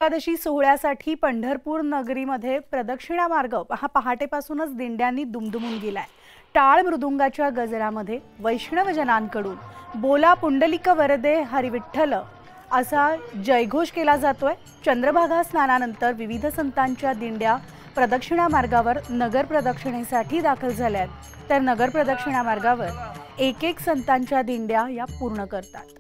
एकादशी सोहळ्यासाठी पंढरपूर नगरीमध्ये प्रदक्षिणा मार्ग हा पहाटेपासूनच दिंड्यांनी दुमदुमून गेलाय। टाळ मृदुंगाच्या गजरामध्ये वैष्णवजनांकडून बोला पुंडलिक वरदे हरी विठ्ठल असा जयघोष केला जातोय। चंद्रभागा स्नानानंतर विविध संतांच्या दिंड्या प्रदक्षिणा मार्गावर नगर प्रदक्षिणेसाठी दाखल झाल्यात, तर नगर प्रदक्षिणा मार्गावर एक एक संतांच्या दिंड्या या पूर्ण करतात।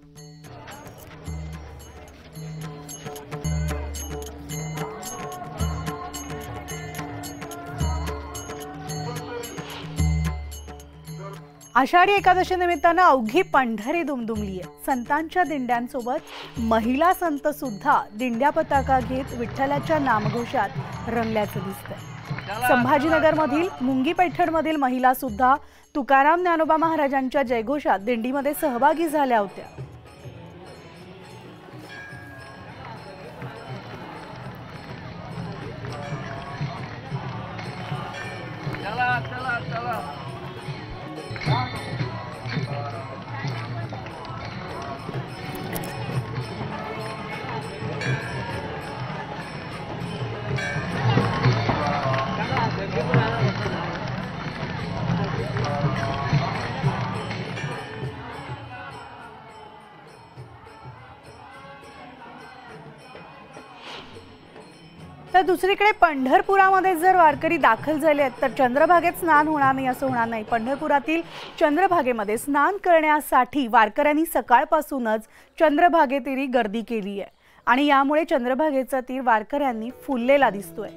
आषाढी एकादशी निमित्तानं अवघी पंढरी दुमदुमली आहे। संतांच्या दिंड्यांसोबत महिला संत सुद्धा दिंड्या पताका घेत विठ्ठलाच्या नामघोषात रंगल्याचं दिसतंय। संभाजीनगरमधील मुंगी पैठणमधील महिला सुद्धा तुकाराम ज्ञानोबा महाराजांच्या जयघोषात दिंडीमध्ये सहभागी झाल्या होत्या। तर दुसरीकडे पंढरपुरामध्ये जर वारकरी दाखल झाले आहेत तर चंद्रभागेत स्नान होणार नाही असं होणार नाही। पंढरपुरातील चंद्रभागेमध्ये स्नान करण्यासाठी वारकऱ्यांनी सकाळपासूनच चंद्रभागेतीरी गर्दी केली आहे आणि यामुळे चंद्रभागेचा तीर वारकऱ्यांनी फुललेला दिसतोय।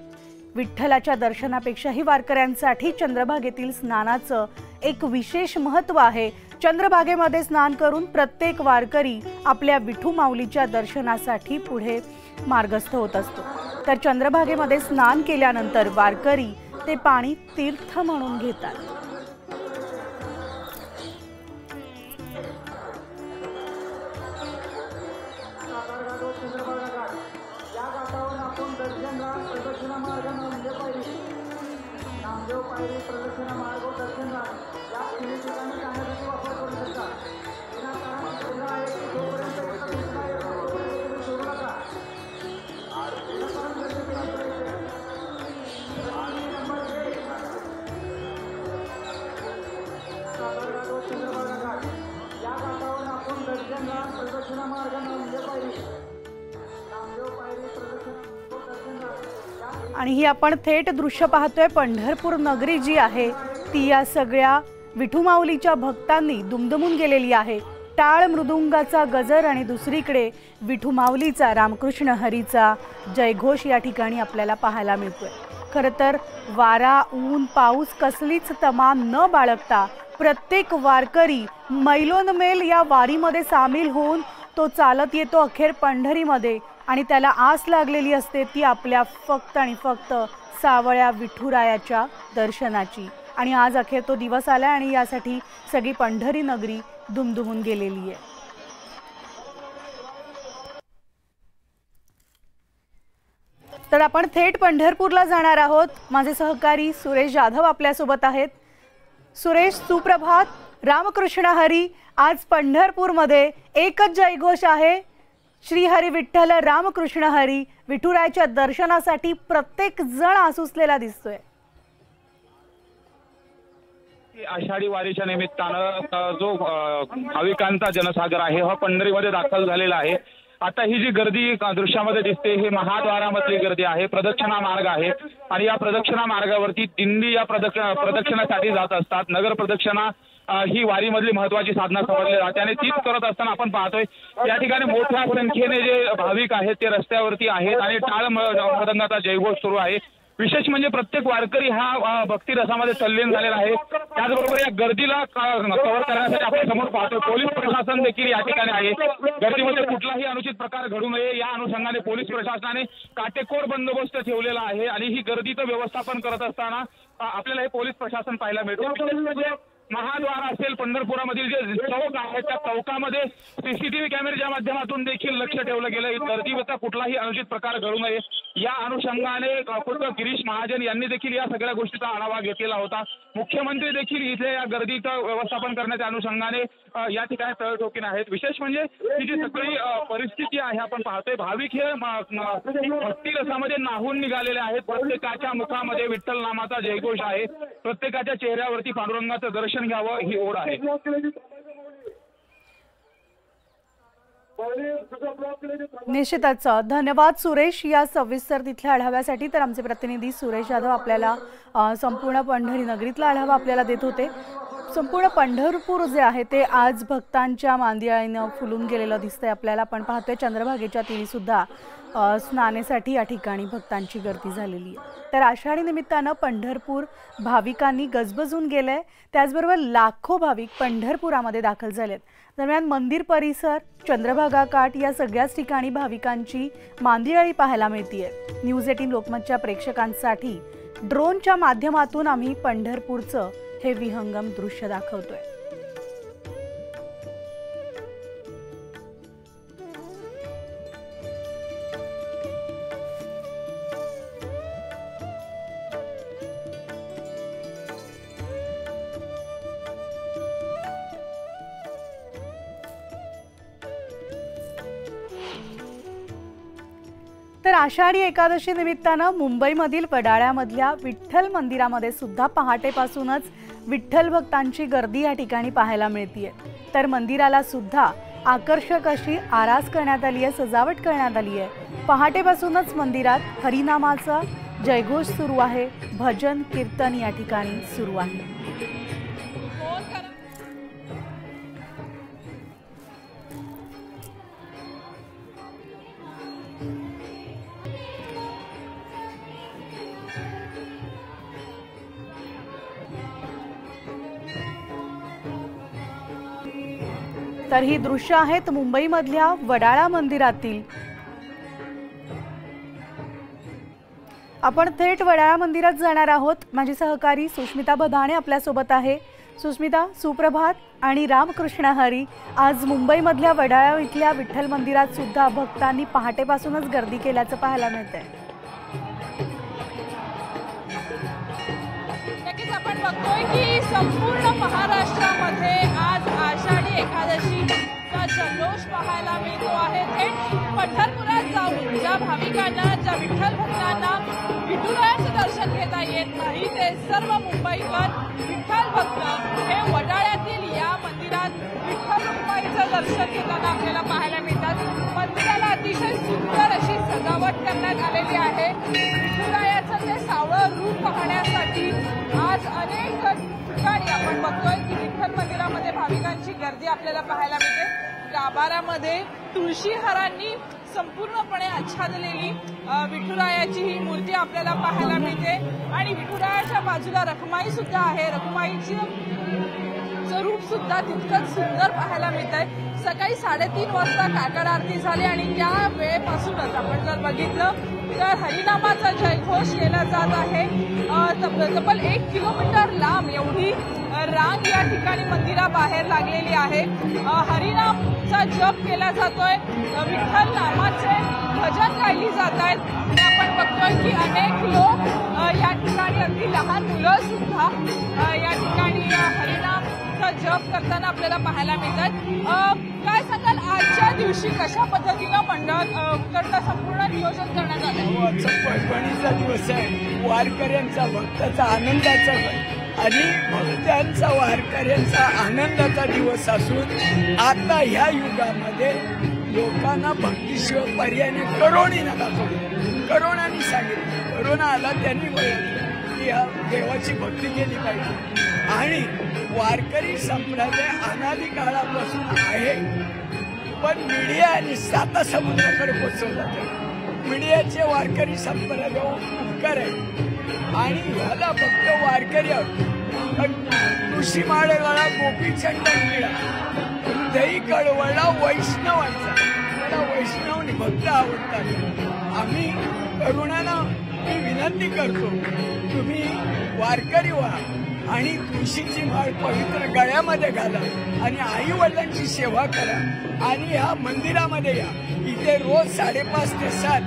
विठ्ठलाच्या दर्शनापेक्षाही वारकऱ्यांसाठी चंद्रभागेतील स्नानाचं एक विशेष महत्त्व आहे। चंद्रभागेमध्ये स्नान करून प्रत्येक वारकरी आपल्या विठू माऊलीच्या दर्शनासाठी पुढे मार्गस्थ होत असतो, तर चंद्रभागेमध्ये स्नान केल्यानंतर वारकरी ते पाणी तीर्थ म्हणून घेतात। आणि ही आपण थेट दृश्य पाहतोय। पंढरपूर नगरी जी आहे ती या सगळ्या विठू माऊलीच्या भक्तांनी दुमदुमून गेलेली आहे। टाळ मृदुंगाचा गजर आणि दुसरीकडे विठू माऊलीचा रामकृष्ण हरीचा जयघोष या ठिकाणी आपल्याला पाहायला मिळतोय। खरं तर वारा ऊन पाऊस कसलीच तमा न बाळगता प्रत्येक वारकरी मैलोनमेल या वारीमध्ये सामील होऊन तो चालत येतो अखेर पंढरीमध्ये आणि त्याला आस लागलेली असते ती आपल्या फक्त आणि फक्त सावळ्या विठुरायाच्या दर्शनाची। आणि आज अखेर तो दिवस आला आणि यासाठी सगळी पंढरी नगरी दुमदुमून गेलेली आहे। तर आपण थेट पंढरपूरला जाणार आहोत। माझे सहकारी सुरेश जाधव आपल्या सोबत आहेत। सुरेश, सुप्रभात। रामकृष्ण हरी। आज पंढरपूरमध्ये एकच जयघोष आहे, श्री हरी विठ्ठल रामकृष्ण हरी। विठुरायाच्या दर्शनासाठी प्रत्येक जण आसुसलेला दिसतोय। आषाढी वारीच्या निमित्तानं जो भाविकांचा जनसागर आहे हा पंढरीमध्ये दाखल झालेला आहे। आता ही जी गर्दी दृश्यामध्ये दिसते ही महाद्वारामधली गर्दी आहे, प्रदक्षिणा मार्ग आहे आणि या प्रदक्षिणा मार्गावरती दिंडी या प्रदक्षिणासाठी जात असतात। नगर प्रदक्षिणा ही वारीमधली महत्त्वाची साधना समजली जाते आणि तीच करत असताना आपण पाहतोय या ठिकाणी मोठ्या संख्येने जे भाविक आहेत ते रस्त्यावरती आहेत आणि टाळ मृदंगाचा जयघोष सुरू आहे। विशेष म्हणजे प्रत्येक वारकरी हा भक्ती रसामध्ये तल्लीन झालेला आहे। त्याचबरोबर या गर्दीला कव्हर करण्यासाठी आपण समोर पाहतोय पोलीस प्रशासन देखील या ठिकाणी आहे। गर्दीमध्ये कुठलाही अनुचित प्रकार घडू नये या अनुषंगाने पोलीस प्रशासनाने काटेकोर बंदोबस्त ठेवलेला आहे आणि ही गर्दीचं व्यवस्थापन करत असताना आपल्याला हे पोलीस प्रशासन पाहायला मिळते। महाद्वार असेल, पंढरपुरामधील जे चौक आहे त्या चौकामध्ये सीसीटीव्ही कॅमेऱ्याच्या माध्यमातून देखील लक्ष ठेवलं गेलं. गर्दीचा कुठलाही अनुचित प्रकार घडू नये या अनुषंगाने खुद्द गिरीश महाजन यांनी देखील या सगळ्या गोष्टीचा आढावा घेतलेला होता. मुख्यमंत्री देखील इथे या गर्दीचं व्यवस्थापन करण्याच्या अनुषंगाने या ठिकाणी तळटोकीने आहेत. विशेष म्हणजे ही जी सगळी परिस्थिती आहे आपण पाहतोय, भाविक हे भक्ती रसामध्ये नाहून निघालेले आहेत. प्रत्येकाच्या मुखामध्ये विठ्ठल नामाचा जयघोष आहे. प्रत्येकाच्या चेहऱ्यावरती पांडुरंगाचं दर्शन घ्यावं ही ओढ आहे. निश्चितच धन्यवाद सुरेश या सविस्तर तिथल्या आढाव्यासाठी. तर आमचे प्रतिनिधी सुरेश जाधव आपल्याला संपूर्ण पंढरी नगरीतला आढावा आपल्याला देत होते. संपूर्ण पंढरपूर जे आहे ते आज भक्तांच्या मांदियाळीनं फुलून गेलेलं दिसतंय आपल्याला. आपण पाहतोय चंद्रभागेच्या तीरी सुद्धा स्नानासाठी या ठिकाणी भक्तांची गर्दी झालेली आहे. तर आषाढी निमित्तानं पंढरपूर भाविकांनी गजबजून गेलंय. त्याचबरोबर लाखो भाविक पंढरपुरामध्ये दाखल झालेत. दरम्यान मंदिर परिसर, चंद्रभागा काठ या सगळ्याच ठिकाणी भाविकांची मांदियाळी पाहायला मिळतीये. न्यूज 18 लोकमतच्या प्रेक्षकांसाठी ड्रोनच्या माध्यमातून आम्ही पंढरपूरचं हे विहंगम दृश्य दाखवतोय. तर आषाढी एकादशी निमित्तानं मुंबईमधील वडाळ्यामधल्या विठ्ठल मंदिरामध्ये सुद्धा पहाटेपासूनच विठ्ठल भक्तांची गर्दी या ठिकाणी पाहायला मिळतीये. तर मंदिराला सुद्धा आकर्षक अशी आरास करण्यात आली आहे, सजावट करण्यात आली आहे. पहाटेपासूनच मंदिरात हरिनामाचा जयघोष सुरू आहे, भजन कीर्तन या ठिकाणी सुरू आहे. तर ही दृश्य आहेत मुंबईमधल्या वडाळा मंदिरातील. आपण थेट वडाळा मंदिरात जाणार आहोत. माझी सहकारी सुष्मिता बधाणे आपल्यासोबत आहे. सुष्मिता, सुप्रभात आणि रामकृष्ण हरी. आज मुंबईमधल्या वडाळा इथल्या विठ्ठल मंदिरात सुद्धा भक्तांनी पहाटेपासूनच गर्दी केल्याचं पाहायला मिळतंय. नक्कीच आपण बघतोय की संपूर्ण महाराष्ट्रामध्ये आज आषाढी एकादशीचा जल्लोष पाहायला मिळतो आहे. थेट पंढरपुरात जाऊन ज्या भाविकांना, ज्या विठ्ठल भक्तांना विठुरायाचं दर्शन घेता येत नाही, ते सर्व मुंबईकर विठ्ठल भक्त हे वडाळ्यातील या मंदिरात विठ्ठल रुक्माईचं दर्शन घेताना आपल्याला पाहायला मिळतात. मंदिराला अतिशय सुंदर अशी सजावट करण्यात आलेली आहे. विठुरायाचं ते सावळं रूप पाहण्यासाठी आज अनेक ठिकाणी आपण बघतोय की विठ्ठल मंदिरामध्ये भाविकांची गर्दी आपल्याला पाहायला मिळते. गाभाऱ्यामध्ये तुळशी हारांनी संपूर्णपणे आच्छादलेली विठुरायाची ही मूर्ती आपल्याला पाहायला मिळते आणि विठुरायाच्या बाजूला रखुमाई सुद्धा आहे. रखुमाईचं रूप सुद्धा तितकंच सुंदर पाहायला मिळत आहे. सकाळी 3:30 वाजता काकड आरती झाली आणि त्या वेळेपासूनच आपण जर बघितलं तर हरिनामाचा जयघोष केला जात आहे. तब्बल 1 किलोमीटर लांब एवढी रांग या ठिकाणी मंदिराबाहेर लागलेली आहे. हरिनामचा जप केला जातोय, विठ्ठल नामाचे भजन गायली जात आहेत आणि आपण बघतोय की अनेक लोक या ठिकाणी, अगदी लहान मुलं सुद्धा या ठिकाणी हरिनामचा जप करताना आपल्याला पाहायला मिळतात. काय सांगाल, आजच्या दिवशी कशा पद्धतीनं मंडळाकडनं संपूर्ण नियोजन करण्यात आलं? आजचा परभणीचा दिवस आहे, वारकऱ्यांचा, भक्ताचा, आनंदाचा आणि भक्तांचा, वारकऱ्यांचा आनंदाचा दिवस असून आता ह्या युगामध्ये लोकांना भक्तीशिवाय पर्याय नाही. करोनाने दाखवलं, करोनाने सांगितलं, करोना आला त्यांनी बघितलं की ह्या देवाची भक्ती केली पाहिजे. आणि वारकरी संप्रदाय अनादी काळापासून आहे, पण मीडिया आणि साता समुद्राकडे पोचवला जातो. मीडियाचे वारकरी संप्रदाय उपकार आहे आणि ह्याला फक्त वारकरी ऋषी माळेगाळा, गोपीचंद निळा, दही कळवळा वैष्णवांचा, मला वैष्णवनी भक्त आवडतात. आम्ही तरुणांना मी विनंती करतो, तुम्ही वारकरी व्हा आणि तुळशीची माळ पवित्र गळ्यामध्ये घाला आणि आई वडिलांची सेवा करा आणि ह्या मंदिरामध्ये या। इथे रोज 5:30 ते 7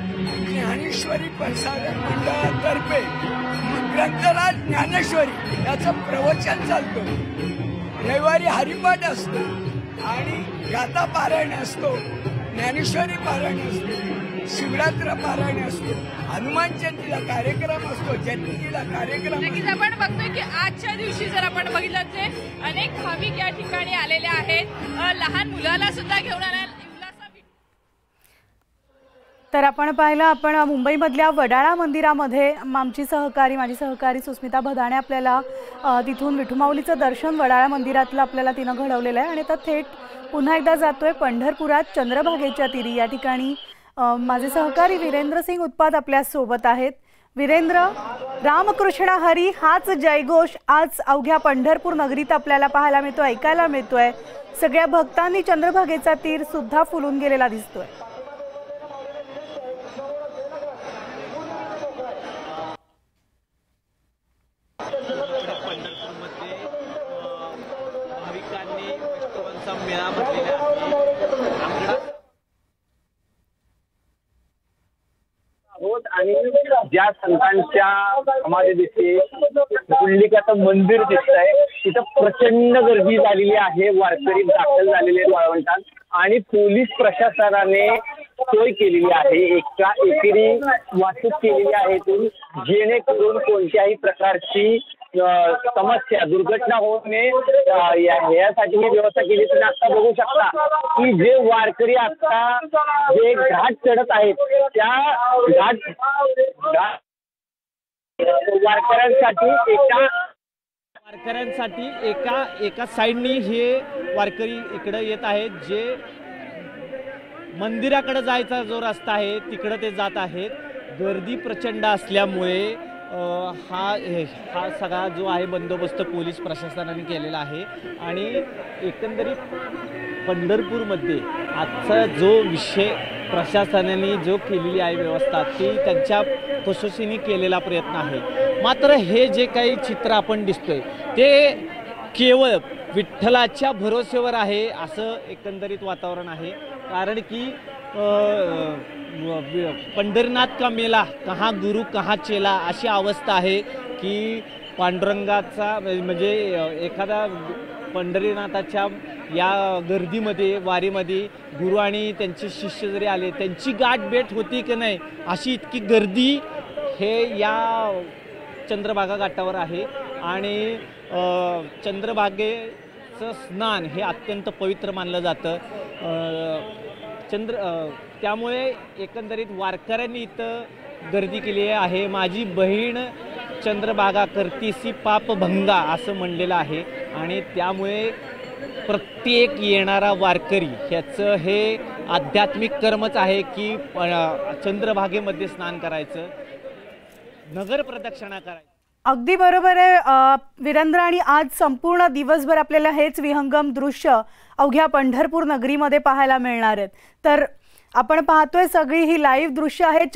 ज्ञानेश्वरी प्रसारक मंडळातर्फे ग्रंथराज ज्ञानेश्वरी याचं प्रवचन चालतं। रविवारी हरिपाठ असतो आणि गाथा पारायण असतो, ज्ञानेश्वरी पारायण असतो, शिवरात्र पारायण असतो, हनुमान जयंतीला कार्यक्रम असतो, जयंतीला कार्यक्रम। नक्कीच आपण बघतोय की आजच्या दिवशी जर आपण बघितलं तर अनेक भाविक या ठिकाणी आलेले आहेत, लहान मुलाला सुद्धा घेऊन आले। तर आपण पाहिलं, आपण मुंबईमधल्या वडाळा मंदिरामध्ये माजी सहकारी सुस्मिता भदाणे आपल्याला तिथून विठुमाऊलीचं दर्शन वडाळा मंदिरातलं आपल्याला तिनं घडवलेलं आहे आणि आता थेट पुन्हा एकदा जातोय पंढरपुरात चंद्रभागेच्या तीरी। या ठिकाणी माझे सहकारी वीरेंद्र सिंग उत्पात आपल्या सोबत आहेत। वीरेंद्र, रामकृष्ण हरी हाच जयघोष आज अवघ्या पंढरपूर नगरीत आपल्याला पाहायला मिळतोय, ऐकायला मिळतोय। सगळ्या भक्तांनी चंद्रभागेचा तीर सुद्धा फुलून गेलेला दिसतोय। आणि ज्या संतांच्या समाधी दिसते, पुंडलिकाचं मंदिर दिसतंय, तिथं प्रचंड गर्दी झालेली आहे। वारकरी दाखल झालेले आहेत वाळवंटात आणि पोलीस प्रशासनाने सोय केलेली आहे, एकेरी वाहतूक केलेली आहे जेणेकरून कोणत्याही प्रकारची समस्या दुर्घटना होऊ नये यासाठी ही व्यवस्था केली। तुम्ही आता बघू शकता की जे वारकरी आता जे घाट चढत आहेत त्या घाट वारकऱ्यांसाठी एका साईडनी हे वारकरी इकडे येत आहेत, जे मंदिराकडे जायचा जो रस्ता आहे तिकडे ते जात आहेत। गर्दी प्रचंड असल्यामुळे हा सगळा जो आहे बंदोबस्त पोलीस प्रशासनाने केलेला आहे आणि एकंदरीत पंढरपूरमध्ये आजचा जो विषय प्रशासनाने जो केलेली आहे व्यवस्था ती त्यांच्या कसोशीने केलेला प्रयत्न आहे। मात्र हे जे काही चित्र आपण दिसतोय ते केवळ विठ्ठलाच्या भरोश्यावर आहे असं एकंदरीत वातावरण आहे, कारण की पंढरीनाथ का मेला कहाँ गुरु कहाँ चेला अशी अवस्था आहे की पांडुरंगाचा म्हणजे एखादा पंढरीनाथाच्या या गर्दीमध्ये वारीमध्ये गुरु आणि त्यांचे शिष्य जरी आले त्यांची गाठ भेट होती की नाही अशी इतकी गर्दी हे या चंद्रभागा घाटावर आहे। आणि चंद्रभागेचं स्नान हे अत्यंत पवित्र मानलं जातं। त्यामुळे एकंदरीत वारकऱ्यांनी इथं गर्दी केली आहे। माझी बहीण चंद्रभागा करतीसी पापभंगा असं म्हणलेलं आहे आणि त्यामुळे प्रत्येक येणारा वारकरी ह्याचं हे आध्यात्मिक कर्मच आहे की चंद्रभागेमध्ये स्नान करायचं, नगर प्रदक्षिणा करायचं। अगदी बरोबर आहे वीरेंद्र, आणि आज संपूर्ण दिवसभर आपल्याला हेच विहंगम दृश्य अवघ्या पंढरपूर नगरीमध्ये पाहायला मिळणार आहेत। तर आपण पाहतोय सगळी ही लाईव्ह दृश्य आहेत।